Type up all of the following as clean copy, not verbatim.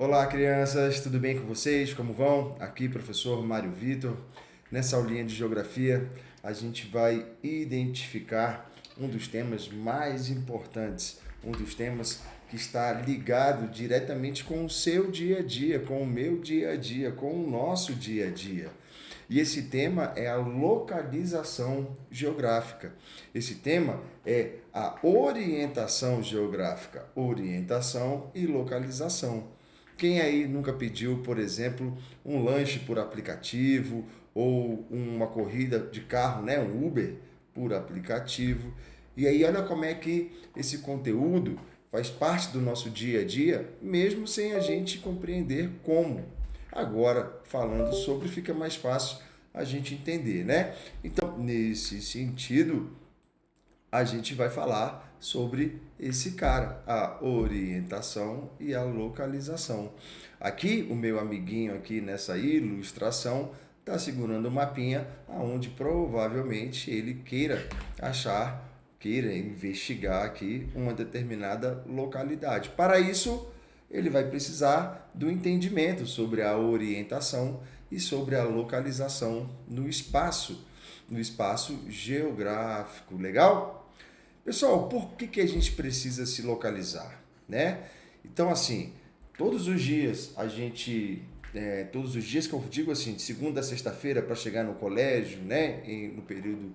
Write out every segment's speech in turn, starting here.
Olá, crianças, tudo bem com vocês? Como vão? Aqui, professor Mário Vitor. Nessa aulinha de geografia, a gente vai identificar um dos temas mais importantes, um dos temas que está ligado diretamente com o seu dia a dia, com o meu dia a dia, com o nosso dia a dia. E esse tema é a localização geográfica. Esse tema é a orientação geográfica, orientação e localização. Quem aí nunca pediu, por exemplo, um lanche por aplicativo ou uma corrida de carro, né, um Uber por aplicativo? E aí olha como é que esse conteúdo faz parte do nosso dia a dia, mesmo sem a gente compreender como. Agora, falando sobre, fica mais fácil a gente entender, né? Então, nesse sentido, a gente vai falar sobre esse cara, a orientação e a localização. Aqui, o meu amiguinho aqui nessa ilustração está segurando um mapinha aonde provavelmente ele queira achar, queira investigar aqui uma determinada localidade. Para isso, ele vai precisar do entendimento sobre a orientação e sobre a localização no espaço geográfico. Legal? Pessoal, por que a gente precisa se localizar, né? Então, assim, todos os dias a gente, todos os dias que eu digo assim, de segunda a sexta-feira para chegar no colégio, né, no período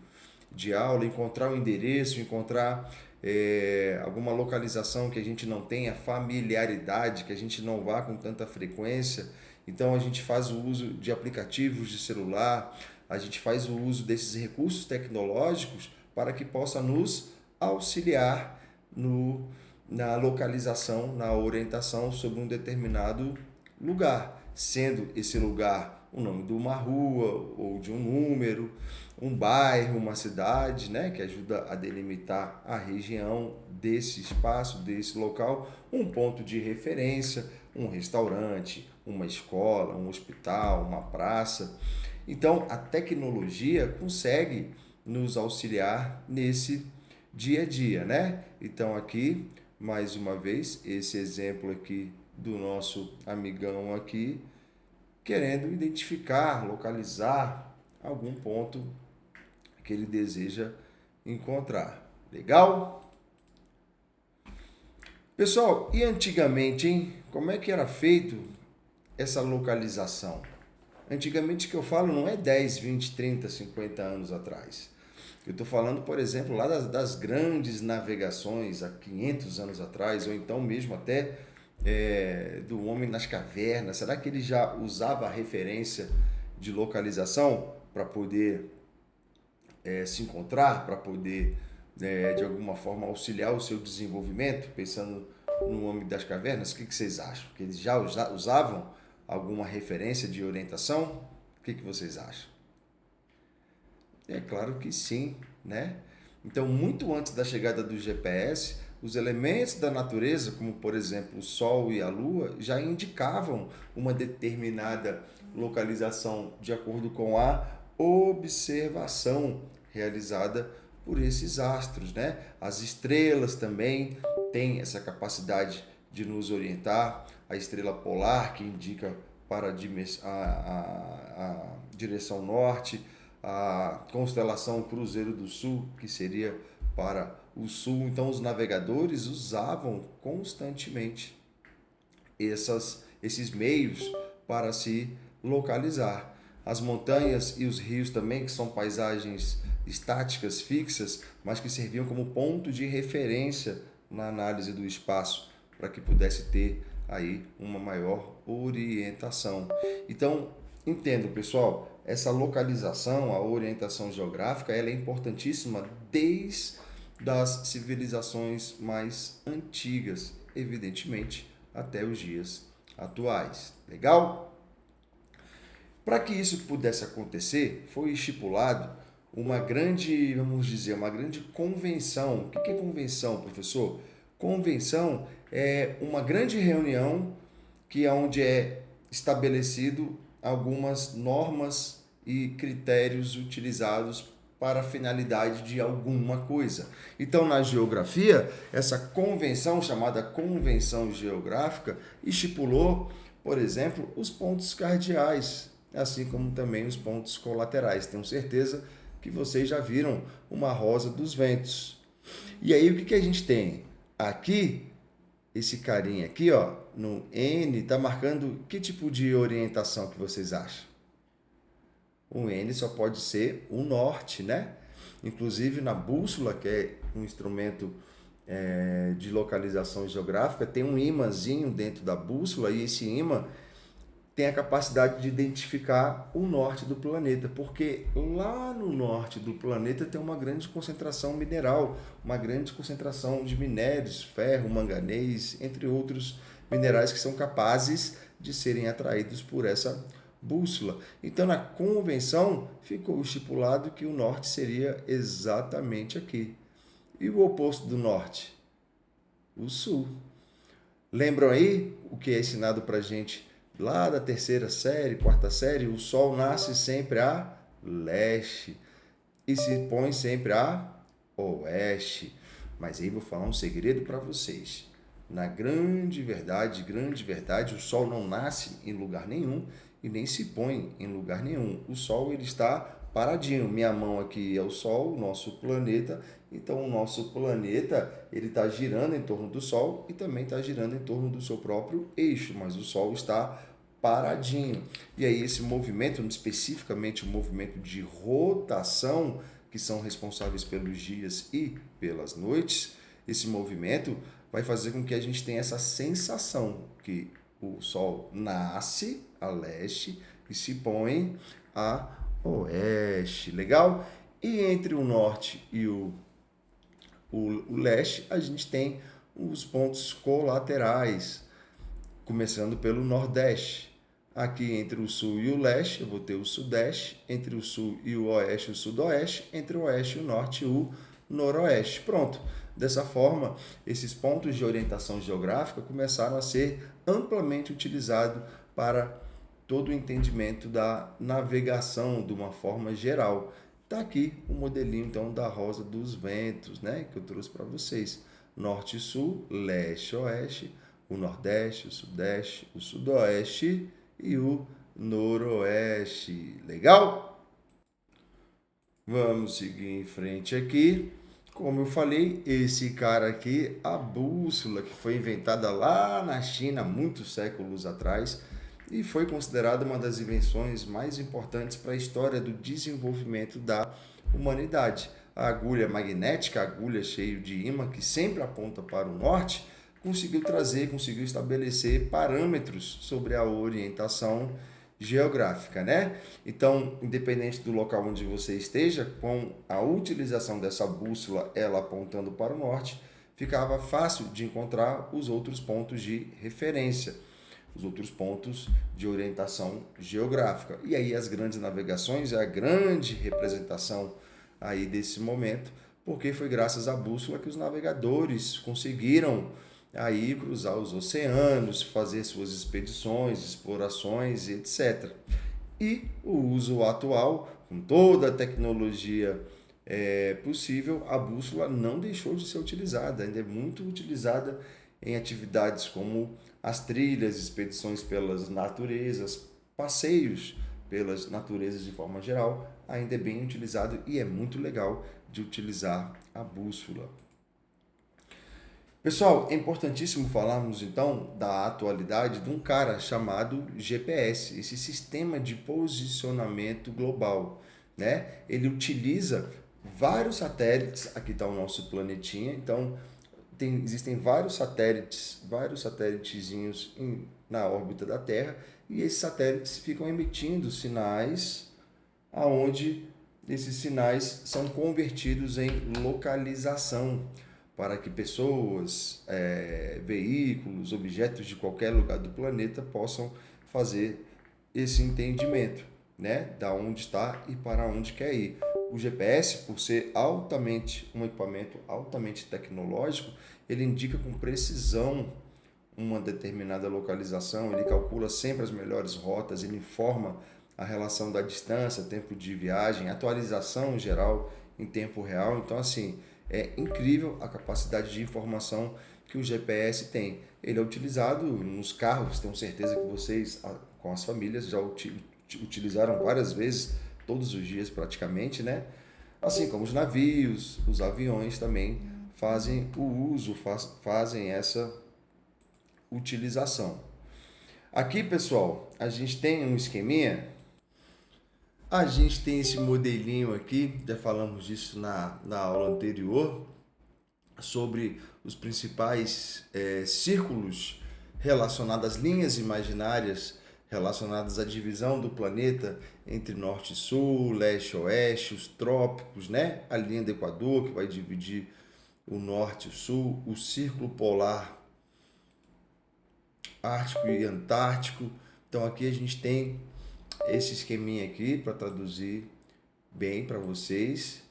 de aula, encontrar o endereço, encontrar alguma localização que a gente não tenha familiaridade, que a gente não vá com tanta frequência. Então, a gente faz o uso de aplicativos de celular, a gente faz o uso desses recursos tecnológicos para que possa nos auxiliar na localização, na orientação sobre um determinado lugar, sendo esse lugar o nome de uma rua ou de um número, um bairro, uma cidade, né, que ajuda a delimitar a região desse espaço, desse local, um ponto de referência, um restaurante, uma escola, um hospital, uma praça. Então, a tecnologia consegue nos auxiliar nesse dia a dia, né? Então aqui, mais uma vez, esse exemplo aqui do nosso amigão aqui, querendo identificar, localizar algum ponto que ele deseja encontrar. Legal? Pessoal, e antigamente, hein? Como é que era feito essa localização? Antigamente que eu falo não é 10, 20, 30, 50 anos atrás. Eu estou falando, por exemplo, lá das grandes navegações há 500 anos atrás, ou então mesmo até do homem nas cavernas. Será que ele já usava a referência de localização para poder se encontrar, para poder, de alguma forma, auxiliar o seu desenvolvimento, pensando no homem das cavernas? O que vocês acham? Que eles já usavam alguma referência de orientação? O que vocês acham? É claro que sim, né? Então, muito antes da chegada do GPS, os elementos da natureza, como por exemplo o Sol e a Lua, já indicavam uma determinada localização de acordo com a observação realizada por esses astros, né? As estrelas também têm essa capacidade de nos orientar. A estrela polar, que indica para a direção norte, a constelação Cruzeiro do Sul, que seria para o sul. Então, os navegadores usavam constantemente esses meios para se localizar. As montanhas e os rios também, que são paisagens estáticas, fixas, mas que serviam como ponto de referência na análise do espaço, para que pudesse ter aí uma maior orientação. Então, entendo, pessoal, essa localização, a orientação geográfica, ela é importantíssima desde das civilizações mais antigas, evidentemente, até os dias atuais. Legal? Para que isso pudesse acontecer, foi estipulado uma grande, vamos dizer, uma grande convenção. O que é convenção, professor? Convenção é uma grande reunião que é onde é estabelecido algumas normas e critérios utilizados para a finalidade de alguma coisa. Então, na geografia, essa convenção, chamada convenção geográfica, estipulou, por exemplo, os pontos cardeais, assim como também os pontos colaterais. Tenho certeza que vocês já viram uma rosa dos ventos. E aí, o que a gente tem? Aqui, esse carinha aqui, ó, no N, está marcando que tipo de orientação que vocês acham? O N só pode ser o norte, né? Inclusive na bússola, que é um instrumento de localização geográfica, tem um imãzinho dentro da bússola e esse imã tem a capacidade de identificar o norte do planeta, porque lá no norte do planeta tem uma grande concentração mineral, uma grande concentração de minérios, ferro, manganês, entre outros minerais que são capazes de serem atraídos por essa bússola. Então, na convenção, ficou estipulado que o norte seria exatamente aqui. E o oposto do norte? O sul. Lembram aí o que é ensinado para a gente lá da terceira série, quarta série? O sol nasce sempre a leste e se põe sempre a oeste. Mas aí vou falar um segredo para vocês. Na grande verdade, o sol não nasce em lugar nenhum e nem se põe em lugar nenhum. O sol ele está paradinho. Minha mão aqui é o sol, o nosso planeta. Então o nosso planeta ele está girando em torno do sol e também está girando em torno do seu próprio eixo, mas o sol está paradinho. E aí esse movimento, especificamente o movimento de rotação, que são responsáveis pelos dias e pelas noites, esse movimento vai fazer com que a gente tenha essa sensação que o sol nasce a leste e se põe a oeste. Legal? E entre o norte e o leste, a gente tem os pontos colaterais, começando pelo nordeste. Aqui entre o sul e o leste, eu vou ter o sudeste, entre o sul e o oeste, o sudoeste, entre o oeste e o norte, o noroeste. Pronto. Dessa forma, esses pontos de orientação geográfica começaram a ser amplamente utilizados para todo o entendimento da navegação de uma forma geral. Está aqui o modelinho então da rosa dos ventos, né, que eu trouxe para vocês. Norte e sul, leste e oeste, o nordeste, o sudeste, o sudoeste e o noroeste. Legal? Vamos seguir em frente aqui. Como eu falei, esse cara aqui, a bússola, que foi inventada lá na China, muitos séculos atrás, e foi considerada uma das invenções mais importantes para a história do desenvolvimento da humanidade. A agulha magnética, a agulha cheia de ímã, que sempre aponta para o norte, conseguiu estabelecer parâmetros sobre a orientação geográfica, né? Então, independente do local onde você esteja, com a utilização dessa bússola, ela apontando para o norte, ficava fácil de encontrar os outros pontos de referência, os outros pontos de orientação geográfica. E aí as grandes navegações é a grande representação aí desse momento, porque foi graças à bússola que os navegadores conseguiram aí cruzar os oceanos, fazer suas expedições, explorações, etc. E o uso atual, com toda a tecnologia possível, a bússola não deixou de ser utilizada, ainda é muito utilizada em atividades como as trilhas, expedições pelas naturezas, passeios pelas naturezas de forma geral, ainda é bem utilizado e é muito legal de utilizar a bússola. Pessoal, é importantíssimo falarmos então da atualidade de um cara chamado GPS, esse sistema de posicionamento global, né? Ele utiliza vários satélites, aqui está o nosso planetinha, então existem vários satélitezinhos na órbita da Terra e esses satélites ficam emitindo sinais aonde esses sinais são convertidos em localização para que pessoas, veículos, objetos de qualquer lugar do planeta possam fazer esse entendimento, né, da onde está e para onde quer ir. O GPS, por ser um equipamento altamente tecnológico, ele indica com precisão uma determinada localização, ele calcula sempre as melhores rotas, ele informa a relação da distância, tempo de viagem, atualização geral em tempo real. Então, assim, é incrível a capacidade de informação que o GPS tem. Ele é utilizado nos carros, tenho certeza que vocês, com as famílias, já utilizaram várias vezes, todos os dias praticamente, né? Assim como os navios, os aviões também fazem o uso, fazem essa utilização. Aqui, pessoal, a gente tem um esqueminha. A gente tem esse modelinho aqui, já falamos disso na aula anterior, sobre os principais círculos relacionados às linhas imaginárias relacionadas à divisão do planeta entre norte e sul, leste e oeste, os trópicos, né? A linha do Equador, que vai dividir o norte e o sul, o círculo polar ártico e antártico. Então aqui a gente tem esse esqueminha aqui para traduzir bem para vocês.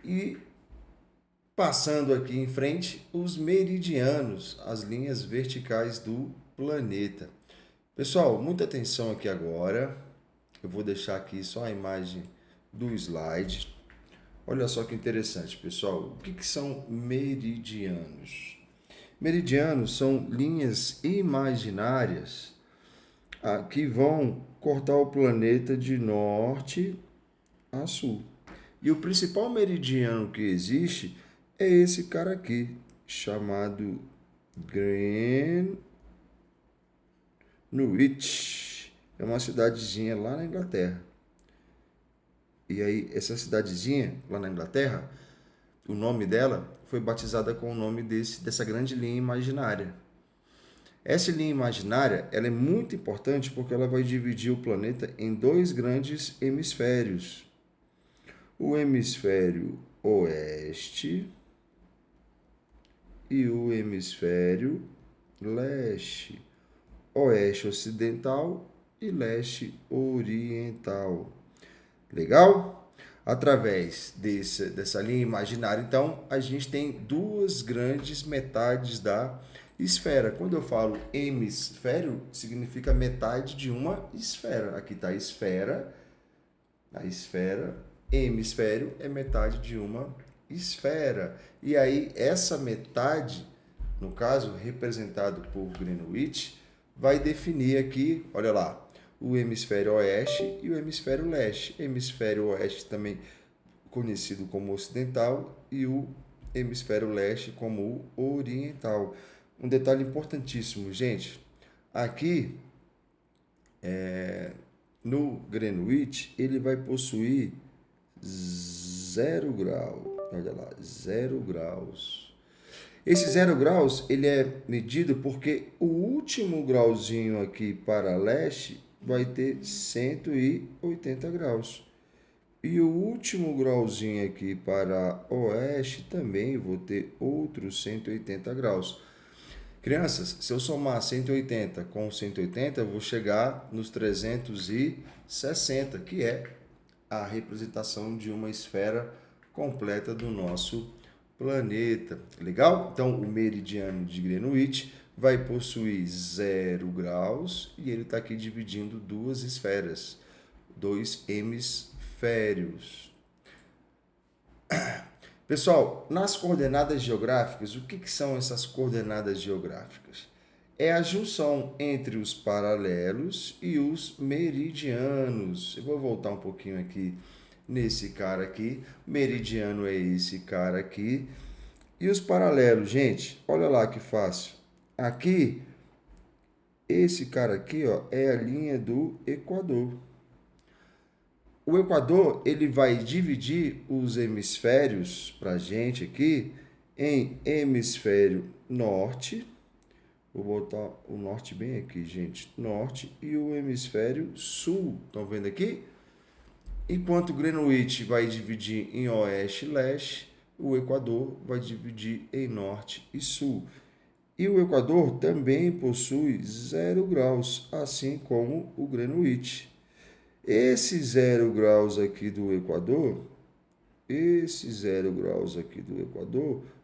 E passando aqui em frente, os meridianos, as linhas verticais do planeta. Pessoal, muita atenção aqui agora. Eu vou deixar aqui só a imagem do slide. Olha só que interessante, pessoal. O que são meridianos? Meridianos são linhas imaginárias que vão cortar o planeta de norte a sul. E o principal meridiano que existe é esse cara aqui, chamado Greenwich. É uma cidadezinha lá na Inglaterra. E aí, essa cidadezinha lá na Inglaterra, o nome dela foi batizada com o nome dessa grande linha imaginária. Essa linha imaginária ela é muito importante porque ela vai dividir o planeta em dois grandes hemisférios. O hemisfério oeste e o hemisfério leste. Oeste ocidental e leste oriental. Legal? Através dessa linha imaginária, então, a gente tem duas grandes metades da esfera. Quando eu falo hemisfério, significa metade de uma esfera. Aqui está a esfera. Hemisfério é metade de uma esfera. E aí, essa metade, no caso, representado por Greenwich, vai definir aqui, olha lá, o hemisfério oeste e o hemisfério leste. Hemisfério oeste também conhecido como ocidental e o hemisfério leste como o oriental. Um detalhe importantíssimo, gente. Aqui, no Greenwich, ele vai possuir 0 grau. Olha lá, 0 graus. Esse 0 graus ele é medido porque o último grauzinho aqui para leste vai ter 180 graus. E o último grauzinho aqui para oeste também vou ter outros 180 graus. Crianças, se eu somar 180 com 180, eu vou chegar nos 360, que é a representação de uma esfera completa do nosso planeta. Legal? Então, o meridiano de Greenwich vai possuir 0 graus e ele está aqui dividindo duas esferas, dois hemisférios. Pessoal, nas coordenadas geográficas, o que são essas coordenadas geográficas? É a junção entre os paralelos e os meridianos. Eu vou voltar um pouquinho aqui nesse cara aqui. Meridiano é esse cara aqui. E os paralelos, gente, olha lá que fácil. Aqui, esse cara aqui, ó, é a linha do Equador. O Equador, ele vai dividir os hemisférios para a gente aqui em hemisfério norte. Vou botar o norte bem aqui, gente. Norte e o hemisfério sul. Estão vendo aqui? Enquanto Greenwich vai dividir em oeste e leste, o Equador vai dividir em norte e sul. E o Equador também possui 0 graus, assim como o Greenwich. Esse 0 graus aqui do Equador,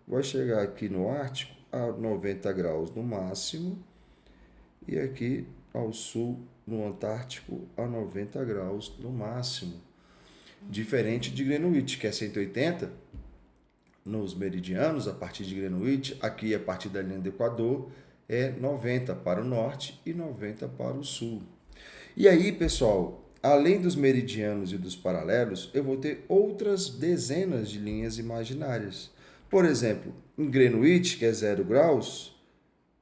vai chegar aqui no Ártico a 90 graus no máximo e aqui ao sul, no Antártico, a 90 graus no máximo. Diferente de Greenwich, que é 180 nos meridianos, a partir de Greenwich, aqui a partir da linha do Equador, é 90 para o norte e 90 para o sul. E aí, pessoal, além dos meridianos e dos paralelos, eu vou ter outras dezenas de linhas imaginárias. Por exemplo, em Greenwich, que é 0 graus,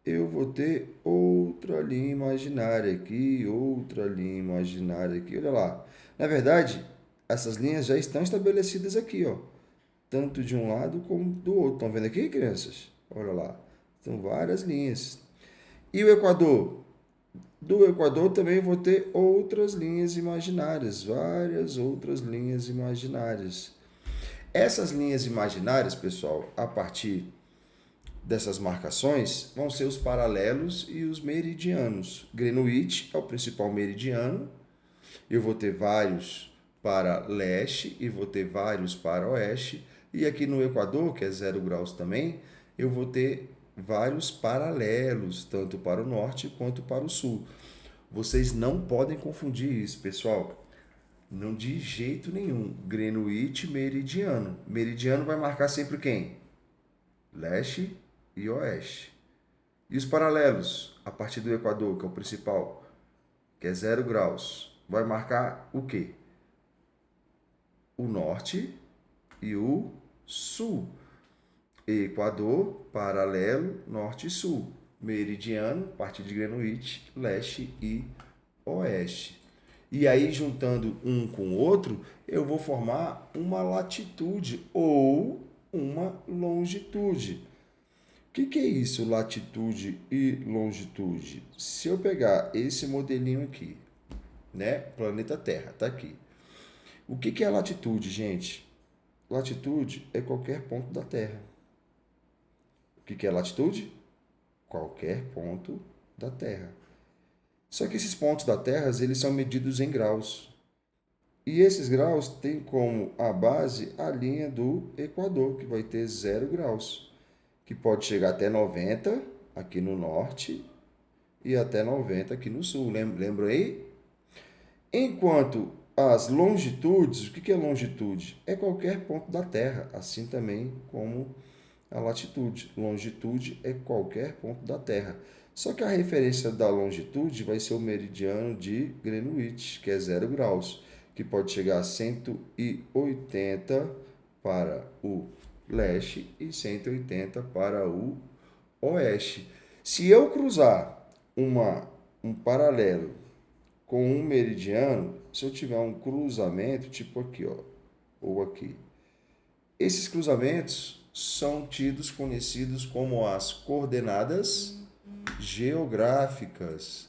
eu vou ter outra linha imaginária aqui, outra linha imaginária aqui. Olha lá. Na verdade, essas linhas já estão estabelecidas aqui, ó. Tanto de um lado como do outro. Estão vendo aqui, crianças? Olha lá. São várias linhas. E o Equador? Do Equador também vou ter outras linhas imaginárias, várias outras linhas imaginárias. Essas linhas imaginárias, pessoal, a partir dessas marcações, vão ser os paralelos e os meridianos. Greenwich é o principal meridiano. Eu vou ter vários para leste e vou ter vários para oeste. E aqui no Equador, que é 0 graus também, eu vou ter vários paralelos, tanto para o norte quanto para o sul. Vocês não podem confundir isso, pessoal. Não de jeito nenhum. Greenwich, meridiano. Meridiano vai marcar sempre quem? Leste e oeste. E os paralelos, a partir do Equador, que é o principal, que é 0 graus, vai marcar o quê? O norte e o sul. Equador, paralelo, norte e sul. Meridiano, a partir de Greenwich, leste e oeste. E aí, juntando um com o outro, eu vou formar uma latitude ou uma longitude. O que é isso, latitude e longitude? Se eu pegar esse modelinho aqui, né? Planeta Terra, tá aqui. O que é latitude, gente? Latitude é qualquer ponto da Terra. O que é latitude? Qualquer ponto da Terra. Só que esses pontos da Terra, eles são medidos em graus. E esses graus têm como a base a linha do Equador, que vai ter 0 graus, que pode chegar até 90 aqui no norte e até 90 aqui no sul. Lembra aí? Enquanto as longitudes, o que é longitude? É qualquer ponto da Terra, assim também como a latitude. Longitude é qualquer ponto da Terra. Só que a referência da longitude vai ser o meridiano de Greenwich, que é 0 graus, que pode chegar a 180 para o leste e 180 para o oeste. Se eu cruzar um paralelo com um meridiano, se eu tiver um cruzamento, tipo aqui, ó, ou aqui, esses cruzamentos são conhecidos como as coordenadas geográficas.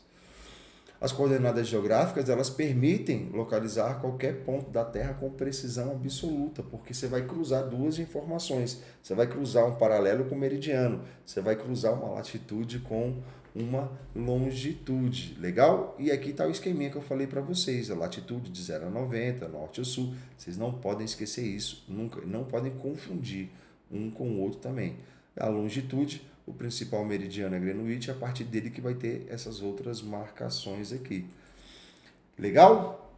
As coordenadas geográficas, elas permitem localizar qualquer ponto da Terra com precisão absoluta, porque você vai cruzar duas informações. Você vai cruzar um paralelo com o meridiano, você vai cruzar uma latitude com uma longitude. Legal? E aqui está o esqueminha que eu falei para vocês, a latitude de 0 a 90, norte ou sul. Vocês não podem esquecer isso, nunca, não podem confundir um com o outro também. A longitude, o principal meridiano é Greenwich, a partir dele que vai ter essas outras marcações aqui. Legal?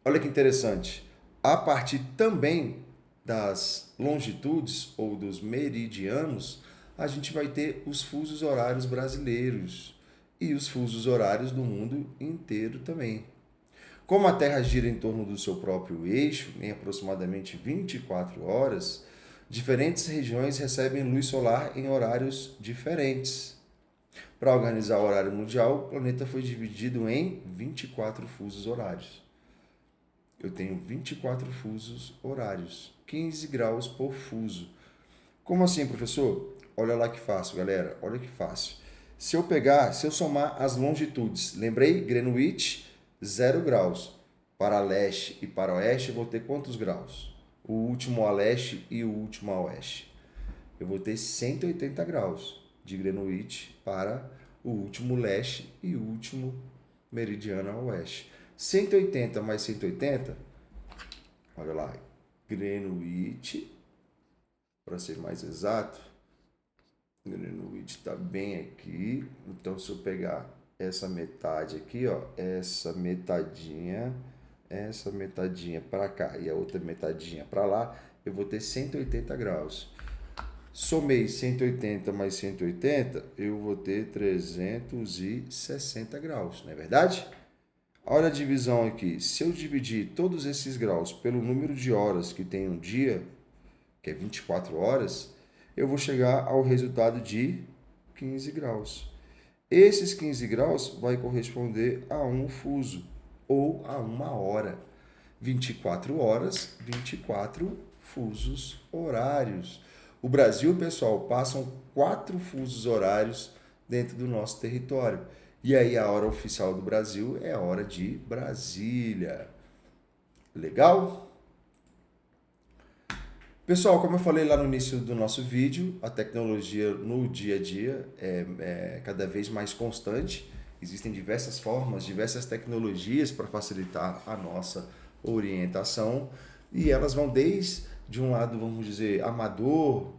Olha que interessante. A partir também das longitudes ou dos meridianos, a gente vai ter os fusos horários brasileiros e os fusos horários do mundo inteiro também. Como a Terra gira em torno do seu próprio eixo, em aproximadamente 24 horas, diferentes regiões recebem luz solar em horários diferentes. Para organizar o horário mundial, o planeta foi dividido em 24 fusos horários. Eu tenho 24 fusos horários, 15 graus por fuso. Como assim, professor? Olha lá que fácil, galera. Olha que fácil. Se eu somar as longitudes, lembrei? Greenwich, 0 graus. Para leste e para oeste, eu vou ter quantos graus? O último a leste e o último a oeste. Eu vou ter 180 graus de Greenwich para o último leste e o último meridiano a oeste. 180 mais 180, olha lá, Greenwich, para ser mais exato, Greenwich está bem aqui. Então, se eu pegar essa metade aqui, ó, essa metadinha para cá e a outra metadinha para lá, eu vou ter 180 graus. Somei 180 mais 180, eu vou ter 360 graus, não é verdade? Olha a divisão aqui. Se eu dividir todos esses graus pelo número de horas que tem um dia, que é 24 horas, eu vou chegar ao resultado de 15 graus. Esses 15 graus vai corresponder a um fuso ou a uma hora. 24 horas, 24 fusos horários. O Brasil, pessoal, passam 4 fusos horários dentro do nosso território. E aí a hora oficial do Brasil é a hora de Brasília. Legal? Pessoal, como eu falei lá no início do nosso vídeo, a tecnologia no dia a dia é cada vez mais constante. Existem diversas formas, diversas tecnologias para facilitar a nossa orientação e elas vão desde um lado, vamos dizer, amador,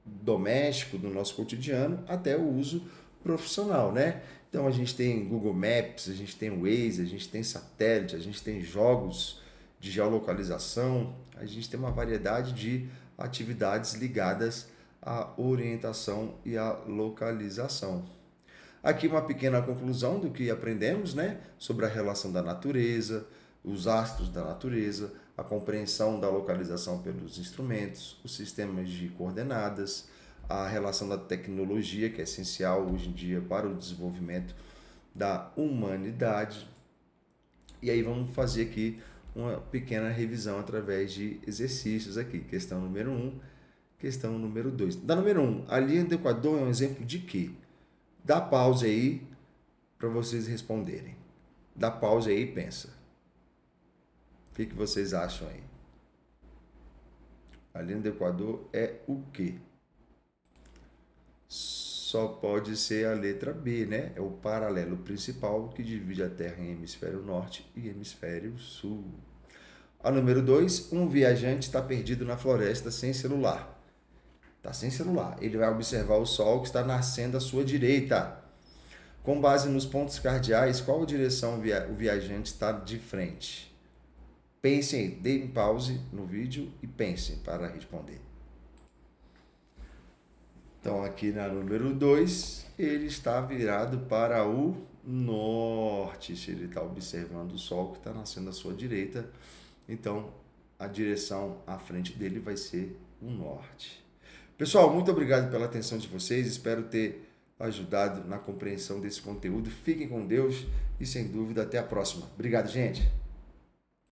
doméstico do nosso cotidiano até o uso profissional, né? Então a gente tem Google Maps, a gente tem Waze, a gente tem satélite, a gente tem jogos de geolocalização, a gente tem uma variedade de atividades ligadas à orientação e à localização. Aqui uma pequena conclusão do que aprendemos, né, sobre a relação da natureza, os astros da natureza, a compreensão da localização pelos instrumentos, os sistemas de coordenadas, a relação da tecnologia, que é essencial hoje em dia para o desenvolvimento da humanidade. E aí vamos fazer aqui uma pequena revisão através de exercícios aqui. Questão número 1, questão número 2. Da número 1, a linha do Equador é um exemplo de quê? Dá pausa aí para vocês responderem. Dá pausa aí e pensa. O que vocês acham aí? A linha do Equador é o quê? Só pode ser a letra B, né? É o paralelo principal que divide a Terra em hemisfério norte e hemisfério sul. A número 2, um viajante está perdido na floresta sem celular. Está sem celular. Ele vai observar o sol que está nascendo à sua direita. Com base nos pontos cardeais, qual direção o viajante está de frente? Pensem aí, deem pause no vídeo e pensem para responder. Então, aqui na número 2, ele está virado para o norte. Se ele está observando o sol que está nascendo à sua direita, então a direção à frente dele vai ser o norte. Pessoal, muito obrigado pela atenção de vocês. Espero ter ajudado na compreensão desse conteúdo. Fiquem com Deus e, sem dúvida, até a próxima. Obrigado, gente.